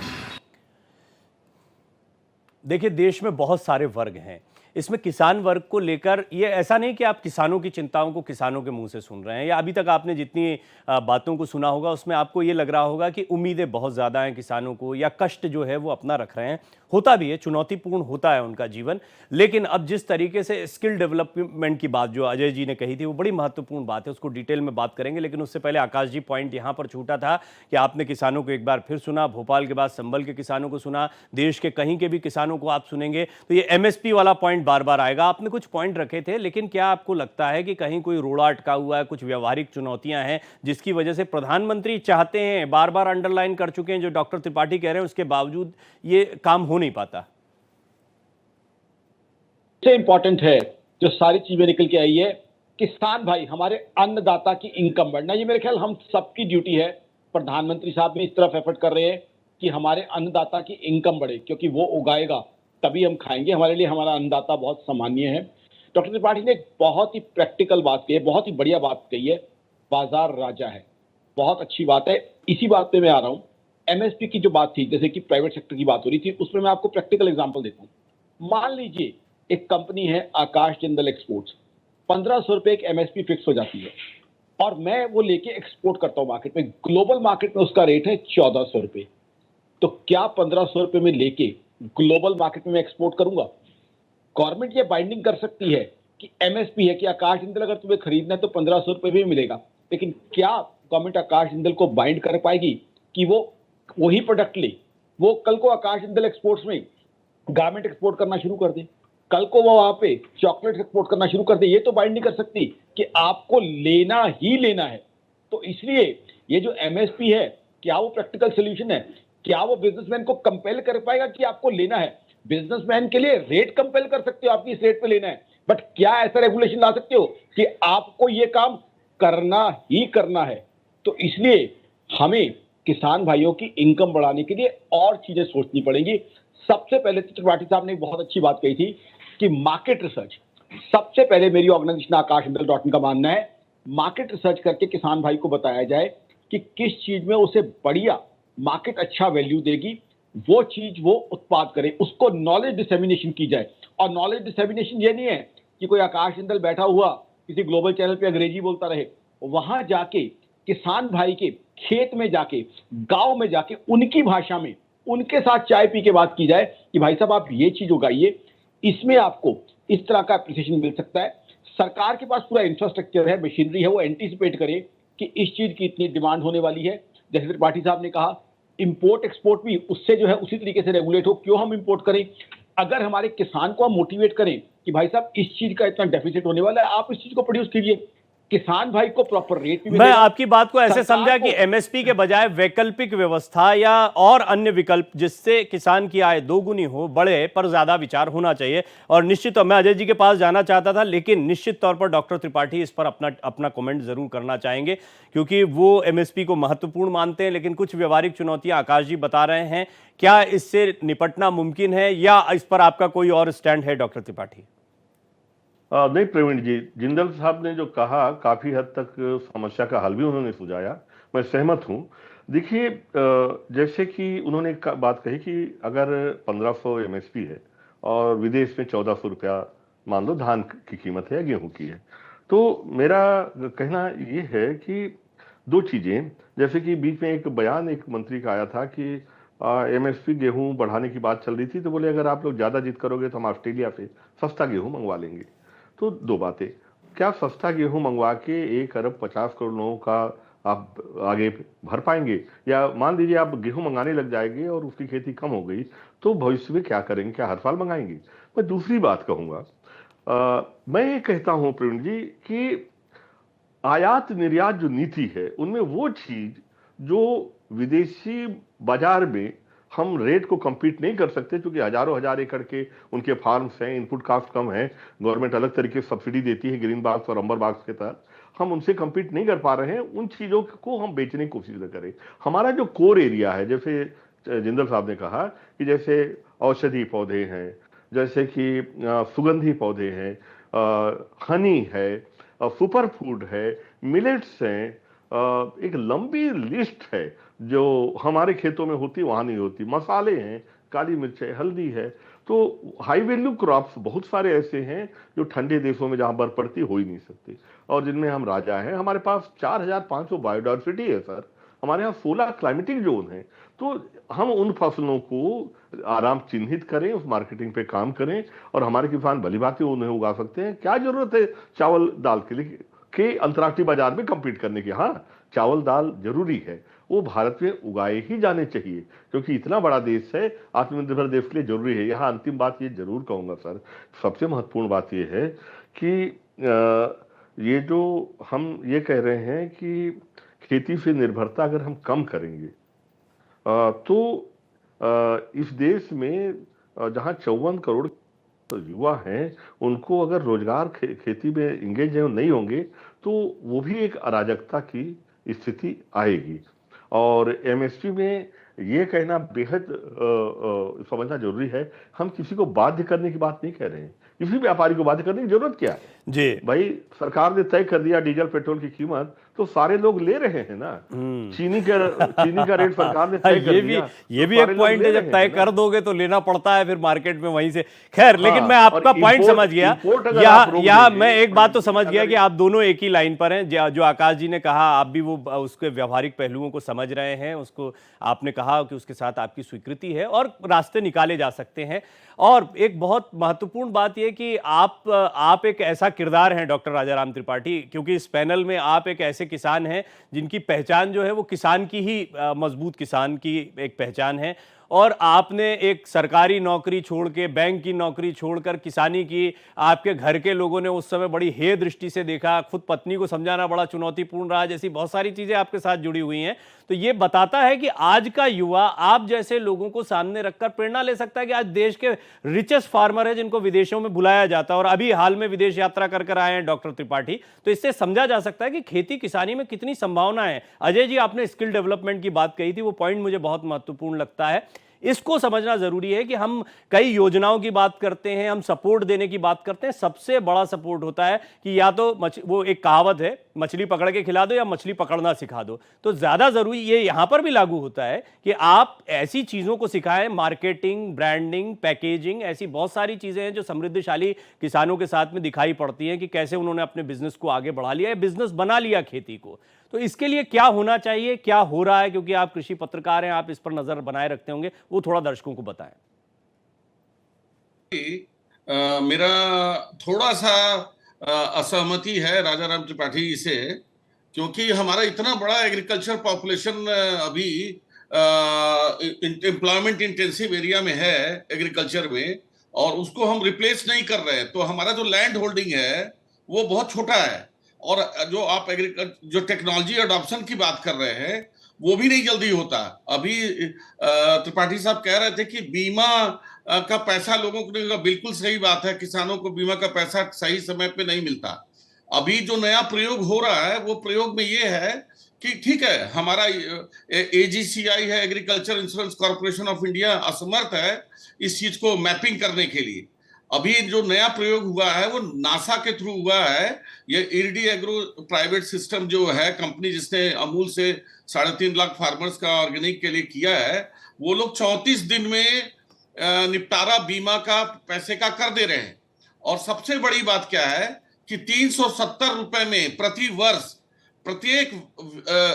देखिए, देश में बहुत सारे वर्ग हैं, इसमें किसान वर्ग को लेकर ये ऐसा नहीं कि आप किसानों की चिंताओं को किसानों के मुंह से सुन रहे हैं, या अभी तक आपने जितनी बातों को सुना होगा उसमें आपको ये लग रहा होगा कि उम्मीदें बहुत ज़्यादा हैं किसानों को, या कष्ट जो है वो अपना रख रहे हैं। होता भी है, चुनौतीपूर्ण होता है उनका जीवन, लेकिन अब जिस तरीके से स्किल डेवलपमेंट की बात जो अजय जी ने कही थी वो बड़ी महत्वपूर्ण बात है, उसको डिटेल में बात करेंगे। लेकिन उससे पहले आकाश जी, पॉइंट यहाँ पर छूटा था कि आपने किसानों को एक बार फिर सुना, भोपाल के बाद संभल के किसानों को सुना, देश के कहीं के भी किसानों को आप सुनेंगे तो ये एमएसपी वाला पॉइंट बार बार आएगा। आपने कुछ पॉइंट रखे थे, लेकिन क्या आपको लगता है कि कहीं कोई रोड़ा अटका हुआ है, कुछ व्यवहारिक चुनौतियां हैं जिसकी वजह से प्रधानमंत्री चाहते हैं, बार बार अंडरलाइन कर चुके हैं जो डॉक्टर त्रिपाठी कह रहे हैं, उसके बावजूद ये काम हो नहीं पाता? सबसे इंपॉर्टेंट है जो सारी चीजें निकल के आई है, किसान भाई हमारे अन्नदाता की इनकम बढ़ना, ये मेरे ख्याल हम सबकी ड्यूटी है। प्रधानमंत्री साहब भी इस तरफ एफर्ट कर रहे हैं कि हमारे अन्नदाता की इनकम बढ़े, क्योंकि वो उगाएगा तभी हम खाएंगे। हमारे लिए हमारा अन्नदाता बहुत सम्मानीय है। डॉक्टर त्रिपाठी ने एक बहुत ही प्रैक्टिकल बात कही है, बहुत ही बढ़िया बात कही है, बाजार राजा है, बहुत अच्छी बात है। इसी बात पे मैं आ रहा हूँ। एमएसपी की जो बात थी, जैसे कि प्राइवेट सेक्टर की बात हो रही थी, उसमें मैं आपको प्रैक्टिकल एग्जांपल देता हूँ। मान लीजिए एक कंपनी है आकाश जिंदल एक्सपोर्ट्स, 1500 रुपए एक एमएसपी फिक्स हो जाती है और मैं वो लेके एक्सपोर्ट करता हूँ मार्केट में। ग्लोबल मार्केट में उसका रेट है 1400 रुपए। तो क्या 1500 रुपए में लेके ग्लोबल मार्केट में मैं एक्सपोर्ट करूंगा? गवर्नमेंट ये बाइंडिंग कर सकती है कि एमएसपी है कि आकाश जिंदल अगर तुम्हें खरीदना है तो 1500 रुपए भी मिलेगा, लेकिन क्या गवर्नमेंट आकाश जिंदल को बाइंड कर पाएगी कि वो वही प्रोडक्ट ले? वो कल को आकाश जिंदल एक्सपोर्ट्स में गारमेंट एक्सपोर्ट करना शुरू कर दे, कल को वो वहां पे चॉकलेट एक्सपोर्ट करना शुरू कर दे, ये तो बाइंड नहीं कर सकती कि आपको लेना ही लेना है। तो इसलिए ये जो एमएसपी है, क्या वो प्रैक्टिकल सोल्यूशन है? क्या वो बिजनेसमैन को कंपेल कर पाएगा कि आपको लेना है? बिजनेसमैन के लिए रेट कंपेल कर सकते हो, आपकी इस रेट पे लेना है, बट क्या ऐसा रेगुलेशन ला सकते हो कि आपको ये काम करना ही करना है? तो इसलिए हमें किसान भाइयों की इनकम बढ़ाने के लिए और चीजें सोचनी पड़ेंगी। सबसे पहले तो त्रिपाठी साहब ने एक बहुत अच्छी बात कही थी कि मार्केट रिसर्च। सबसे पहले मेरी ऑर्गेनाइजेशन आकाशमंडल.in का मानना है मार्केट रिसर्च करके किसान भाई को बताया जाए कि किस चीज में उसे बढ़िया मार्केट अच्छा वैल्यू देगी, वो चीज वो उत्पाद करे, उसको नॉलेज डिसेमिनेशन की जाए। और नॉलेज डिसेमिनेशन ये नहीं है कि कोई आकाशमंडल बैठा हुआ किसी ग्लोबल चैनल पे अंग्रेजी बोलता रहे, वहां जाके किसान भाई के खेत में जाके, गांव में जाके, उनकी भाषा में उनके साथ चाय पी के बात की जाए कि भाई साहब आप ये चीज उगाइए, इसमें आपको इस तरह का एप्रिसिएशन मिल सकता है। सरकार के पास पूरा इंफ्रास्ट्रक्चर है, मशीनरी है, वो एंटीसिपेट करे कि इस चीज की इतनी डिमांड होने वाली है। जैसे त्रिपाठी साहब ने कहा इंपोर्ट एक्सपोर्ट भी उससे जो है उसी तरीके से रेगुलेट हो। क्यों हम इंपोर्ट करें? अगर हमारे किसान को हम मोटिवेट करें कि भाई साहब इस चीज का इतना डेफिसिट होने वाला है, आप इस चीज को प्रोड्यूस कीजिए, किसान भाई को प्रॉपर रेट भी मैं मिलेगा। आपकी बात को ऐसे सरकार समझा कि को- एमएसपी के बजाय वैकल्पिक व्यवस्था या और अन्य विकल्प जिससे किसान की आय दोगुनी हो, बढ़े, पर ज्यादा विचार होना चाहिए। और निश्चित तौर मैं अजय जी के पास जाना चाहता था, लेकिन निश्चित तौर पर डॉक्टर त्रिपाठी इस पर अपना कमेंट जरूर करना चाहेंगे, क्योंकि वो एमएसपी को महत्वपूर्ण मानते हैं, लेकिन कुछ व्यवहारिक चुनौतियां आकाश जी बता रहे हैं। क्या इससे निपटना मुमकिन है या इस पर आपका कोई और स्टैंड है डॉक्टर त्रिपाठी? नहीं प्रवीण जी, जिंदल साहब ने जो कहा काफी हद तक समस्या का हल भी उन्होंने सुझाया, मैं सहमत हूं। देखिए जैसे कि उन्होंने बात कही कि अगर 1500 एमएसपी है और विदेश में 1400 रुपया मान लो धान की कीमत है या गेहूं की है, तो मेरा कहना ये है कि दो चीजें, जैसे कि बीच में एक बयान एक मंत्री का आया था कि एमएसपी गेहूं बढ़ाने की बात चल रही थी, तो बोले अगर आप लोग ज्यादा जिद करोगे तो हम ऑस्ट्रेलिया से सस्ता गेहूं मंगवा लेंगे। तो दो बातें, क्या सस्ता गेहूं मंगवा के 1 अरब 50 करोड़ लोगों का आप आगे भर पाएंगे? या मान लीजिए आप गेहूं मंगाने लग जाएंगे और उसकी खेती कम हो गई, तो भविष्य में क्या करेंगे? क्या हर साल मंगाएंगे? मैं दूसरी बात कहूंगा, मैं ये कहता हूं प्रवीण जी कि आयात निर्यात जो नीति है उनमें वो चीज जो विदेशी बाजार में हम रेट को compete नहीं कर सकते, क्योंकि हजारों हजार एकड़ के उनके फार्म्स हैं, इनपुट कास्ट कम है, गवर्नमेंट अलग तरीके से सब्सिडी देती है ग्रीन बाग्स और अंबर बाग्स के तहत, हम उनसे compete नहीं कर पा रहे हैं। उन चीजों को हम बेचने की कोशिश न करें। हमारा जो कोर एरिया है, जैसे जिंदल साहब ने कहा कि जैसे औषधि पौधे हैं, जैसे कि सुगंधी पौधे हैं, हनी है, सुपर फूड है, मिलेट्स हैं, एक लंबी लिस्ट है जो हमारे खेतों में होती वहां नहीं होती, मसाले हैं, काली मिर्च है, हल्दी है। तो हाई वैल्यू क्रॉप्स बहुत सारे ऐसे हैं जो ठंडे देशों में जहां बर्फ पड़ती हो ही नहीं सकती और जिनमें हम राजा हैं। हमारे पास 4500 बायोडाइवर्सिटी है सर, हमारे यहाँ 16 क्लाइमेटिक जोन है। तो हम उन फसलों को आराम चिन्हित करें, उस मार्केटिंग पे काम करें और हमारे किसान भली भांति उन्हें उगा सकते हैं। क्या जरूरत है चावल दाल के लिए के अंतर्राष्ट्रीय बाजार में compete करने की? हाँ, चावल दाल जरूरी है, वो भारत में उगाए ही जाने चाहिए, क्योंकि इतना बड़ा देश है, आत्मनिर्भर देश के लिए जरूरी है। यहाँ अंतिम बात ये जरूर कहूंगा सर, सबसे महत्वपूर्ण बात ये है कि ये जो हम ये कह रहे हैं कि खेती से निर्भरता अगर हम कम करेंगे तो इस देश में जहाँ 54 करोड़ युवा हैं, उनको अगर रोजगार खेती में इंगेज नहीं होंगे तो वो भी एक अराजकता की स्थिति आएगी। और एमएसपी में ये कहना बेहद समझना जरूरी है, हम किसी को बाध्य करने की बात नहीं कह रहे हैं, किसी व्यापारी को बाध्य करने की जरूरत क्या है जी? भाई सरकार ने तय कर दिया डीजल पेट्रोल की कीमत, तो सारे लोग ले रहे हैं ना। चीनी का रेट सरकार ने तय कर दिया, ये भी एक पॉइंट है, जब तय कर दोगे तो लेना पड़ता है फिर मार्केट में वहीं से। खैर, लेकिन मैं आपका पॉइंट समझ गया। यहाँ मैं एक बात तो समझ गया कि आप दोनों एक ही लाइन पर हैं। जो आकाश जी ने कहा, आप भी वो उसके व्यवहारिक पहलुओं को समझ रहे हैं, उसको आपने कहा कि उसके साथ आपकी स्वीकृति है और रास्ते निकाले जा सकते हैं। और एक बहुत महत्वपूर्ण बात यह कि आप एक ऐसा किरदार हैं डॉक्टर राजाराम त्रिपाठी, क्योंकि इस पैनल में आप एक ऐसे किसान हैं जिनकी पहचान जो है वो किसान की ही, मजबूत किसान की एक पहचान है। और आपने एक सरकारी नौकरी छोड़ के, बैंक की नौकरी छोड़कर किसानी की। आपके घर के लोगों ने उस समय बड़ी हेय दृष्टि से देखा, खुद पत्नी को समझाना बड़ा चुनौतीपूर्ण रहा, जैसी बहुत सारी चीज़ें आपके साथ जुड़ी हुई हैं। तो ये बताता है कि आज का युवा आप जैसे लोगों को सामने रखकर प्रेरणा ले सकता है कि आज देश के रिचेस्ट फार्मर है जिनको विदेशों में बुलाया जाता है, और अभी हाल में विदेश यात्रा कर आए हैं डॉक्टर त्रिपाठी। तो इससे समझा जा सकता है कि खेती किसानी में कितनी संभावना है। अजय जी, आपने स्किल डेवलपमेंट की बात कही थी, वो पॉइंट मुझे बहुत महत्वपूर्ण लगता है। इसको समझना जरूरी है कि हम कई योजनाओं की बात करते हैं, हम सपोर्ट देने की बात करते हैं, सबसे बड़ा सपोर्ट होता है कि या तो वो एक कहावत है, मछली पकड़ के खिला दो या मछली पकड़ना सिखा दो। तो ज्यादा जरूरी ये यहां पर भी लागू होता है कि आप ऐसी चीजों को सिखाएं, मार्केटिंग, ब्रांडिंग, पैकेजिंग, ऐसी बहुत सारी चीजें हैं जो समृद्धशाली किसानों के साथ में दिखाई पड़ती हैं कि कैसे उन्होंने अपने बिजनेस को आगे बढ़ा लिया, बिजनेस बना लिया खेती को। तो इसके लिए क्या होना चाहिए, क्या हो रहा है, क्योंकि आप कृषि पत्रकार हैं, आप इस पर नजर बनाए रखते होंगे, वो थोड़ा दर्शकों को बताएं। मेरा थोड़ा सा असहमति है राजा राम त्रिपाठी जी से, क्योंकि हमारा इतना बड़ा एग्रीकल्चर पॉपुलेशन अभी एम्प्लॉयमेंट इंटेंसिव एरिया में है एग्रीकल्चर में, और उसको हम रिप्लेस नहीं कर रहे हैं। तो हमारा जो लैंड होल्डिंग है वो बहुत छोटा है, और जो आप जो टेक्नोलॉजी अडॉप्शन की बात कर रहे हैं वो भी नहीं जल्दी होता। अभी त्रिपाठी साहब कह रहे थे कि बीमा का पैसा लोगों को, बिल्कुल सही बात है, किसानों को बीमा का पैसा सही समय पे नहीं मिलता। अभी जो नया प्रयोग हो रहा है वो प्रयोग में ये है कि ठीक है, हमारा AGCI है, agriculture insurance corporation of India, असमर्थ है इस चीज को मैपिंग करने के लिए। अभी जो नया प्रयोग हुआ है वो नासा के थ्रू हुआ है। ये इर्डी एग्रो प्राइवेट सिस्टम जो है कंपनी, जिसने अमूल से 3.5 लाख फार्मर्स का ऑर्गेनिक के लिए किया है, वो लोग 34 दिन में निपटारा बीमा का पैसे का कर दे रहे हैं। और सबसे बड़ी बात क्या है कि 370 रुपए में प्रति वर्ष, प्रत्येक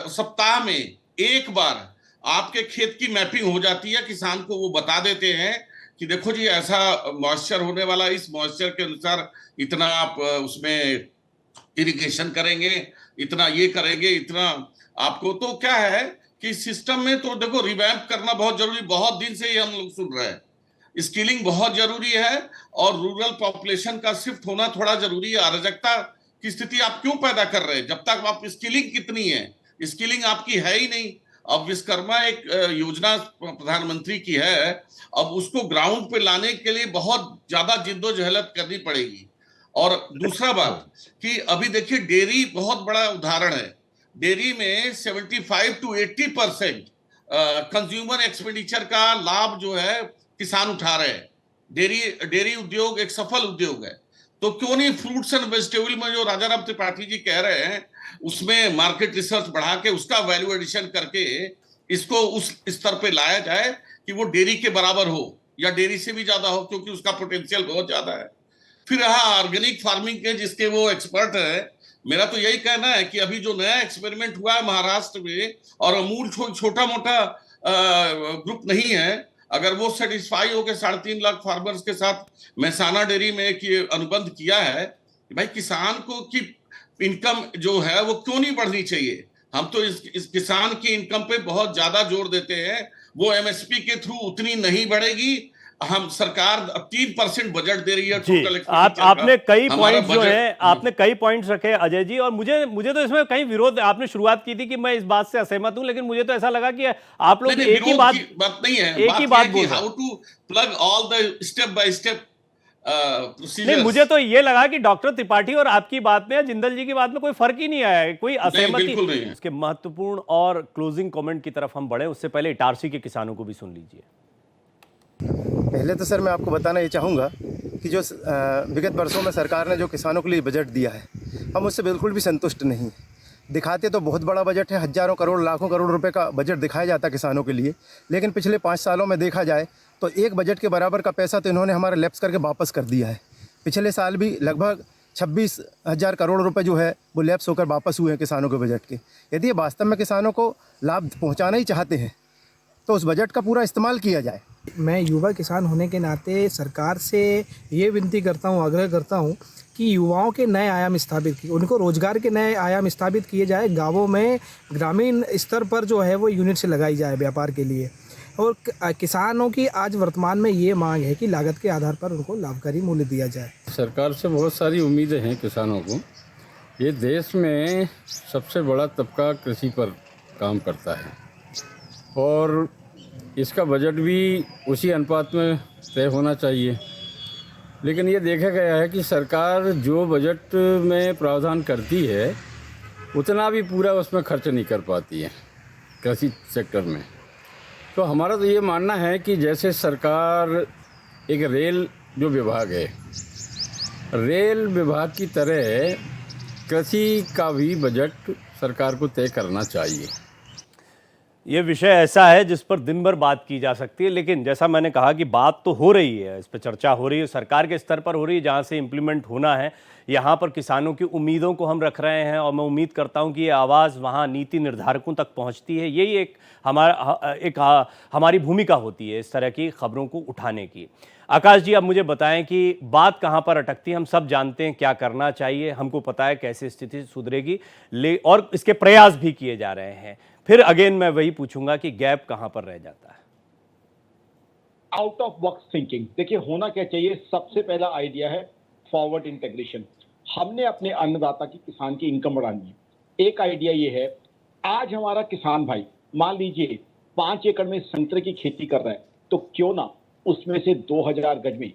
सप्ताह में एक बार आपके खेत की मैपिंग हो जाती है। किसान को वो बता देते हैं कि देखो जी, ऐसा मॉइस्चर होने वाला, इस मॉइस्चर के अनुसार इतना आप उसमें इरिगेशन करेंगे, इतना ये करेंगे, इतना आपको। तो क्या है कि सिस्टम में तो देखो रिवैम्प करना बहुत जरूरी, बहुत दिन से ये हम लोग सुन रहे हैं, स्किलिंग बहुत जरूरी है, और रूरल पॉपुलेशन का शिफ्ट होना थोड़ा जरूरी है। अराजकता की स्थिति आप क्यों पैदा कर रहे हैं जब तक आप स्किलिंग कितनी है, स्किलिंग आपकी है ही नहीं। अब विश्वकर्मा एक योजना प्रधानमंत्री की है, अब उसको ग्राउंड पे लाने के लिए बहुत ज्यादा जिद्दोजहद करनी पड़ेगी। और दूसरा बात कि अभी देखिए डेयरी बहुत बड़ा उदाहरण है। डेयरी में 75 to 80% कंज्यूमर एक्सपेंडिचर का लाभ जो है किसान उठा रहे हैं। डेयरी उद्योग एक सफल उद्योग है, तो क्यों नहीं फ्रूट्स एंड वेजिटेबल में जो राजा राम त्रिपाठी जी कह रहे हैं उसमें मार्केट रिसर्च बढ़ा के उसका वैल्यू एडिशन करके इसको उस स्तर पे लाया जाए कि वो डेयरी के बराबर हो या डेयरी से भी ज्यादा हो, क्योंकि उसका पोटेंशियल बहुत ज्यादा है। फिर रहा ऑर्गेनिक फार्मिंग के, जिसके वो एक्सपर्ट है। मेरा तो यही कहना है कि अभी जो नया एक्सपेरिमेंट हुआ है महाराष्ट्र में, और अमूल छोटा मोटा ग्रुप नहीं है, अगर वो सेटिस्फाई हो के 3.5 लाख फार्मर्स के साथ मेहसाना डेयरी में एक अनुबंध किया है, भाई किसान को की इनकम जो है वो क्यों नहीं बढ़नी चाहिए। हम तो इस किसान की इनकम पे बहुत ज्यादा जोर देते हैं। वो MSP के थ्रू उतनी नहीं बढ़ेगी। हम सरकार 3% बजट दे रही है टोटल। आपने कई पॉइंट्स जो है, आपने कई पॉइंट्स रखे अजय जी, और मुझे तो इसमें कहीं विरोध, आपने शुरुआत की थी कि मैं इस बात से असहमत हूं, लेकिन मुझे तो ऐसा लगा कि आप लोग एक ही बात नहीं है, एक ही बात बोल रहे हैं। How to plug all the step by step नहीं, मुझे तो ये लगा कि डॉक्टर त्रिपाठी और आपकी बात में, जिंदल जी की बात में कोई फर्क ही नहीं आया है, कोई असहमति। इसके महत्वपूर्ण और क्लोजिंग कमेंट की तरफ हम बढ़े, उससे पहले इटारसी के किसानों को भी सुन लीजिए। पहले तो सर मैं आपको बताना ये चाहूँगा कि जो विगत वर्षों में सरकार ने जो किसानों के लिए बजट दिया है, हम उससे बिल्कुल भी संतुष्ट नहीं। दिखाते तो बहुत बड़ा बजट है, हज़ारों करोड़ लाखों करोड़ रुपए का बजट दिखाया जाता है किसानों के लिए, लेकिन पिछले 5 सालों में देखा जाए तो एक बजट के बराबर का पैसा तो इन्होंने हमारा लैप्स करके वापस कर दिया है। पिछले साल भी लगभग 26,000 करोड़ रुपए जो है वो लैप्स होकर वापस हुए हैं किसानों के बजट के। यदि ये वास्तव में किसानों को लाभ पहुँचाना ही चाहते हैं तो उस बजट का पूरा इस्तेमाल किया जाए। मैं युवा किसान होने के नाते सरकार से ये विनती करता हूँ, आग्रह करता हूँ कि युवाओं के नए आयाम स्थापित किए, उनको रोजगार के नए आयाम स्थापित किए जाए। गांवों में ग्रामीण स्तर पर जो है वो यूनिट से लगाई जाए व्यापार के लिए, और किसानों की आज वर्तमान में ये मांग है कि लागत के आधार पर उनको लाभकारी मूल्य दिया जाए। सरकार से बहुत सारी उम्मीदें हैं किसानों को। ये देश में सबसे बड़ा तबका कृषि पर काम करता है और इसका बजट भी उसी अनुपात में तय होना चाहिए। लेकिन ये देखा गया है कि सरकार जो बजट में प्रावधान करती है उतना भी पूरा उसमें खर्च नहीं कर पाती है कृषि सेक्टर में। तो हमारा तो ये मानना है कि जैसे सरकार एक रेल जो विभाग है, रेल विभाग की तरह कृषि का भी बजट सरकार को तय करना चाहिए। ये विषय ऐसा है जिस पर दिन भर बात की जा सकती है, लेकिन जैसा मैंने कहा कि बात तो हो रही है, इस पर चर्चा हो रही है, सरकार के स्तर पर हो रही है, जहाँ से इम्प्लीमेंट होना है। यहाँ पर किसानों की उम्मीदों को हम रख रहे हैं और मैं उम्मीद करता हूँ कि ये आवाज़ वहाँ नीति निर्धारकों तक पहुँचती है। यही एक हमारी भूमिका होती है इस तरह की खबरों को उठाने की। आकाश जी, अब मुझे बताएं कि बात कहाँ पर अटकती है। हम सब जानते हैं क्या करना चाहिए, हमको पता है कैसे स्थिति सुधरेगी, और इसके प्रयास भी किए जा रहे हैं। फिर अगेन मैं वही पूछूंगा कि गैप कहां पर रह जाता है। Out of box thinking. देखिए होना क्या चाहिए, सबसे पहला आइडिया है फॉरवर्ड इंटीग्रेशन। हमने अपने अन्नदाता की, किसान की इनकम बढ़ानी है। एक आइडिया ये है, आज हमारा किसान भाई मान लीजिए 5 एकड़ में संतरे की खेती कर रहा है, तो क्यों ना उसमें से 2000 गज में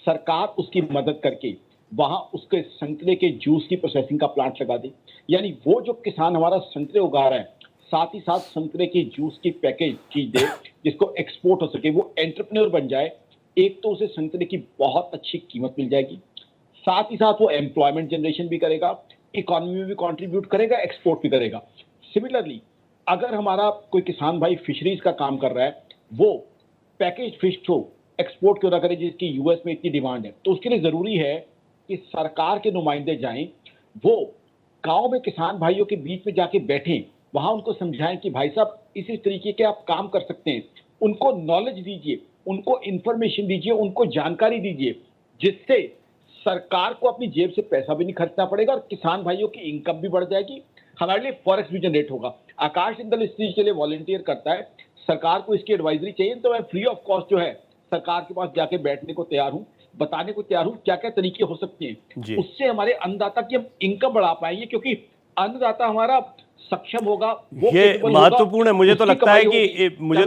सरकार उसकी मदद करके वहां उसके संतरे के जूस की प्रोसेसिंग का प्लांट लगा दे। यानी वो जो किसान हमारा संतरे उगा रहा है, साथ ही साथ संतरे के जूस की पैकेज चीज दे जिसको एक्सपोर्ट हो सके, वो एंटरप्रेन्योर बन जाए। एक तो उसे संतरे की बहुत अच्छी कीमत मिल जाएगी, साथ ही साथ वो एम्प्लॉयमेंट जनरेशन भी करेगा, इकोनॉमी में भी कंट्रीब्यूट करेगा, एक्सपोर्ट भी करेगा। सिमिलरली अगर हमारा कोई किसान भाई फिशरीज का काम कर रहा है, वो पैकेज फिश को एक्सपोर्ट क्यों ना करे जिसकी यूएस में इतनी डिमांड है, तो उसके लिए जरूरी है कि सरकार के नुमाइंदे जाएं, वो गांव में किसान भाइयों के बीच में जाके बैठें, वहां उनको समझाएं कि भाई साहब इस तरीके के आप काम कर सकते हैं। उनको नॉलेज दीजिए, उनको इंफॉर्मेशन दीजिए, उनको जानकारी दीजिए, जिससे सरकार को अपनी जेब से पैसा भी नहीं खर्चना पड़ेगा और किसान भाइयों की इनकम भी बढ़ जाएगी। हमारे लिए फॉरेक्स भी जनरेट होगा। आकाश जिंदल इस चीज के लिए वॉलंटियर करता है, सरकार को इसकी एडवाइजरी चाहिए तो मैं फ्री ऑफ कॉस्ट जो है सरकार के पास जाके बैठने को तैयार हूँ, बताने को तैयार हूँ क्या क्या तरीके हो सकते हैं। उससे हमारे अन्नदाता की हम इनकम बढ़ा पाएंगे, क्योंकि अन्नदाता हमारा सक्षम होगा, वो ये महत्वपूर्ण है। मुझे तो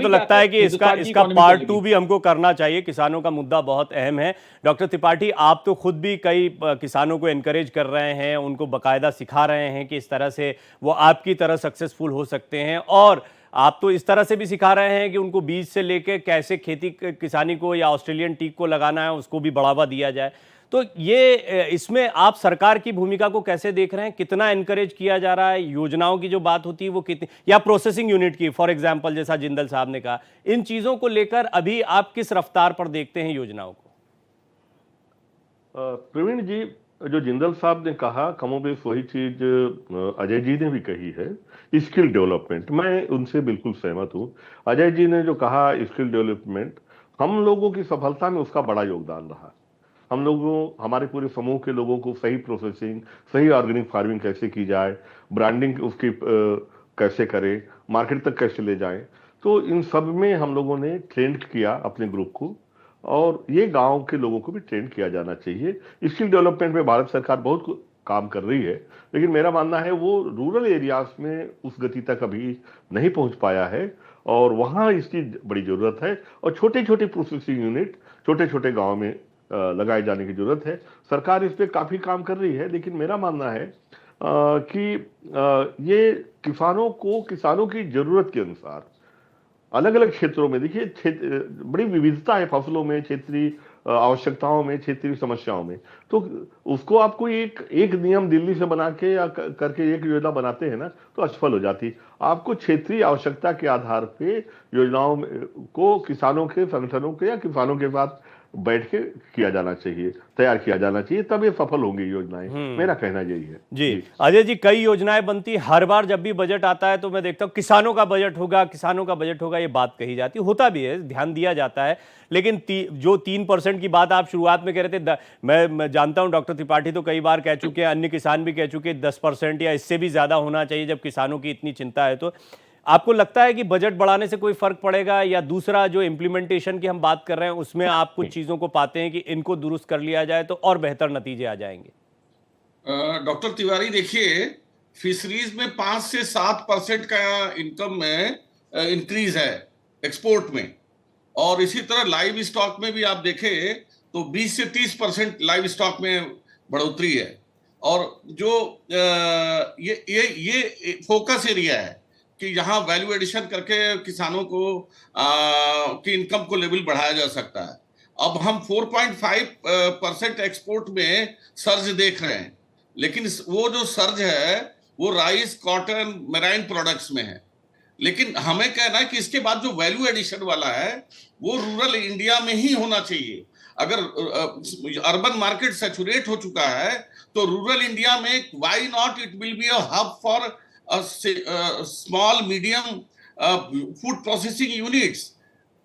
लगता है कि इसका पार्ट 2 भी हमको करना चाहिए। किसानों का मुद्दा बहुत अहम है। डॉक्टर त्रिपाठी, आप तो खुद भी कई किसानों को एनकरेज कर रहे हैं, उनको बाकायदा सिखा रहे हैं कि इस तरह से वो आपकी तरह सक्सेसफुल हो सकते हैं, और आप तो इस तरह से भी सिखा रहे हैं कि उनको बीज से लेके कैसे खेती किसानी को या ऑस्ट्रेलियन टीक को लगाना है उसको भी बढ़ावा दिया जाए। तो ये इसमें आप सरकार की भूमिका को कैसे देख रहे हैं? कितना एनकरेज किया जा रहा है? योजनाओं की जो बात होती है वो कितनी, या प्रोसेसिंग यूनिट की फॉर एग्जांपल जैसा जिंदल साहब ने कहा, इन चीजों को लेकर अभी आप किस रफ्तार पर देखते हैं योजनाओं को? प्रवीण जी, जो जिंदल साहब ने कहा कमोबेश वही चीज अजय जी ने भी कही है, स्किल डेवलपमेंट। मैं उनसे बिल्कुल सहमत हूँ। अजय जी ने जो कहा स्किल डेवलपमेंट, हम लोगों की सफलता में उसका बड़ा योगदान रहा। हम लोगों, हमारे पूरे समूह के लोगों को सही प्रोसेसिंग, सही ऑर्गेनिक फार्मिंग कैसे की जाए, ब्रांडिंग उसकी कैसे करें, मार्केट तक कैसे ले जाएं, तो इन सब में हम लोगों ने ट्रेन किया अपने ग्रुप को, और ये गांव के लोगों को भी ट्रेन किया जाना चाहिए। स्किल डेवलपमेंट में भारत सरकार बहुत काम कर रही है, लेकिन मेरा मानना है वो रूरल एरियाज में उस गति तक अभी नहीं पहुंच पाया है, और वहाँ इसकी बड़ी जरूरत है। और छोटे छोटे प्रोसेसिंग यूनिट छोटे छोटे गाँव में लगाए जाने की जरूरत है। सरकार इस पे काफी काम कर रही है, लेकिन मेरा मानना है कि ये किसानों की जरूरत के अनुसार अलग अलग क्षेत्रों में, देखिए बड़ी विविधता है फसलों में, क्षेत्रीय आवश्यकताओं में, क्षेत्रीय समस्याओं में। तो उसको आपको एक नियम दिल्ली से बना के या करके एक योजना बनाते हैं ना, तो असफल हो जाती। आपको क्षेत्रीय आवश्यकता के आधार पे योजनाओं को किसानों के संगठनों के या किसानों के साथ बैठ के किया जाना चाहिए, तैयार किया जाना चाहिए, तब ये सफल होंगी योजनाएं। मेरा कहना यही है। जी अजय जी, कई योजनाएं बनती, हर बार जब भी बजट आता है तो मैं देखता हूँ किसानों का बजट होगा, किसानों का बजट होगा, ये बात कही जाती, होता भी है, ध्यान दिया जाता है, लेकिन जो 3% की बात आप शुरुआत में कह रहे थे, मैं जानता हूं डॉक्टर त्रिपाठी तो कई बार कह चुके हैं, अन्य किसान भी कह चुके 10% या इससे भी ज्यादा होना चाहिए जब किसानों की इतनी चिंता है। तो आपको लगता है कि बजट बढ़ाने से कोई फर्क पड़ेगा, या दूसरा जो इम्प्लीमेंटेशन की हम बात कर रहे हैं उसमें आप कुछ चीजों को पाते हैं कि इनको दुरुस्त कर लिया जाए तो और बेहतर नतीजे आ जाएंगे? डॉक्टर तिवारी, देखिए, फिशरीज में 5 से 7% का इनकम में इंक्रीज है एक्सपोर्ट में, और इसी तरह लाइव स्टॉक में भी आप देखें तो 20 से 30% लाइव स्टॉक में बढ़ोतरी है। और जो ये फोकस एरिया है कि यहाँ वैल्यू एडिशन करके किसानों को की इनकम को लेवल बढ़ाया जा सकता है। अब हम 4.5% एक्सपोर्ट में सर्ज देख रहे हैं, लेकिन वो जो सर्ज है वो राइस, कॉटन, मैराइन प्रोडक्ट्स में है। लेकिन हमें कहना है कि इसके बाद जो वैल्यू एडिशन वाला है वो रूरल इंडिया में ही होना चाहिए। अगर अर्बन मार्केट सैचुरेट हो चुका है तो रूरल इंडिया में why not it will be a hub for small medium food processing units.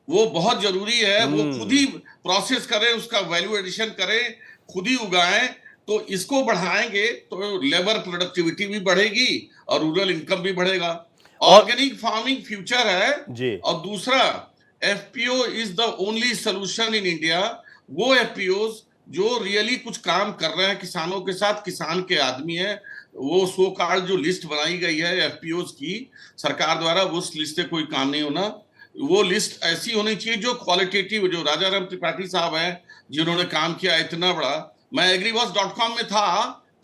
वो बहुत जरूरी है, वो खुद ही प्रोसेस करें, उसका वैल्यू एडिशन करें, खुद ही उगाएं। तो इसको बढ़ाएंगे तो लेबर प्रोडक्टिविटी भी बढ़ेगी और रूरल इनकम भी बढ़ेगा। ऑर्गेनिक फार्मिंग फ्यूचर है जी। और दूसरा, FPO is the only solution in India. वो एफपीओज जो रियली कुछ काम कर रहे हैं किसानों के साथ, किसान के आदमी है, वो सो कार्ड जो लिस्ट बनाई गई है एफपीओज की सरकार द्वारा, उस लिस्ट से कोई काम नहीं होना। वो लिस्ट ऐसी होनी चाहिए जो क्वालिटेटिव, जो राजाराम त्रिपाठी साहब हैं जिन्होंने काम किया इतना बड़ा। मैं agribus.com में था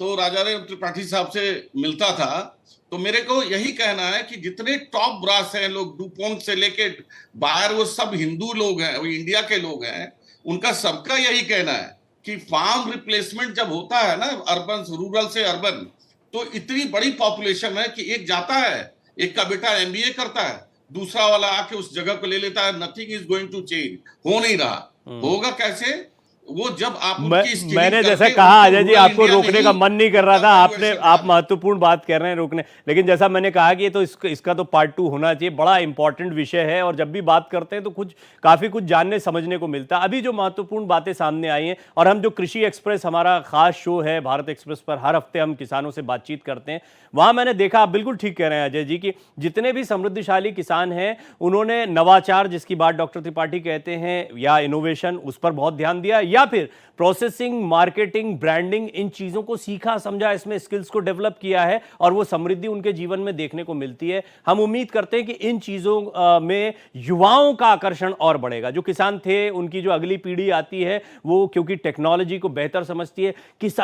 तो राजाराम त्रिपाठी साहब से मिलता था, तो मेरे को यही कहना है कि जितने टॉप ब्रास हैं लोग, डुपोंट से लेके बाहर, वो सब हिंदू लोग हैं, वो इंडिया के लोग हैं। उनका सबका यही कहना है कि फार्म रिप्लेसमेंट जब होता है ना, अर्बन रूरल से अर्बन, तो इतनी बड़ी पॉपुलेशन है कि एक जाता है, एक का बेटा एमबीए करता है, दूसरा वाला आके उस जगह को ले लेता है। Nothing is going to change, हो नहीं रहा। होगा कैसे? वो जब आप मैंने जैसे कहा अजय जी, आपको रोकने का मन नहीं कर रहा था, आप महत्वपूर्ण बात कर रहे हैं रोकने, लेकिन जैसा मैंने कहा कि ये तो इसका तो पार्ट 2 होना चाहिए। बड़ा इंपॉर्टेंट विषय है और जब भी बात करते हैं तो काफी कुछ जानने समझने को मिलता है। अभी जो महत्वपूर्ण बातें सामने आई हैं, और हम जो कृषि एक्सप्रेस, हमारा खास शो है भारत एक्सप्रेस पर, हर हफ्ते हम किसानों से बातचीत करते हैं, वहां मैंने देखा, आप बिल्कुल ठीक कह रहे हैं अजय जी, कि जितने भी समृद्धशाली किसान हैं उन्होंने नवाचार, जिसकी बात डॉक्टर त्रिपाठी कहते हैं, या इनोवेशन, उस पर बहुत ध्यान दिया, या फिर प्रोसेसिंग, मार्केटिंग, ब्रांडिंग, इन चीजों को सीखा समझा, इसमें स्किल्स को डेवलप किया है, और वो समृद्धि उनके जीवन में देखने को मिलती है। हम उम्मीद करते हैं कि इन चीजों में युवाओं का आकर्षण और बढ़ेगा। जो किसान थे, उनकी जो अगली पीढ़ी आती है, वो क्योंकि टेक्नोलॉजी को बेहतर समझती है,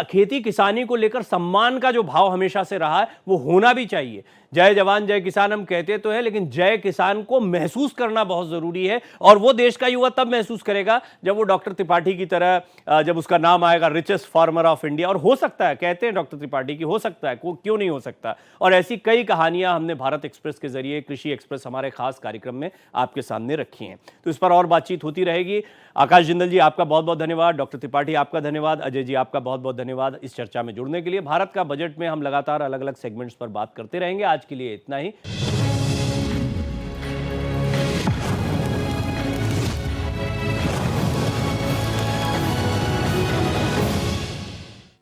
खेती किसानी को लेकर सम्मान का जो भाव हमेशा से रहा है वो होना भी चाहिए। जय जवान जय किसान हम कहते तो है, लेकिन जय किसान को महसूस करना बहुत जरूरी है, और वो देश का युवा तब महसूस करेगा जब वो डॉक्टर त्रिपाठी की तरह, जब उसका नाम आएगा रिचेस्ट फार्मर ऑफ इंडिया। और हो सकता है, कहते हैं डॉक्टर त्रिपाठी की, हो सकता है, क्यों नहीं हो सकता। और ऐसी कई कहानियां हमने भारत एक्सप्रेस के जरिए, कृषि एक्सप्रेस हमारे खास कार्यक्रम में आपके सामने रखी हैं। तो इस पर और बातचीत होती रहेगी। आकाश जिंदल जी, आपका बहुत बहुत धन्यवाद। डॉक्टर त्रिपाठी, आपका धन्यवाद। अजय जी, आपका बहुत बहुत धन्यवाद इस चर्चा में जुड़ने के लिए। भारत का बजट में हम लगातार अलग अलग सेगमेंट्स पर बात करते रहेंगे। आज के लिए इतना ही।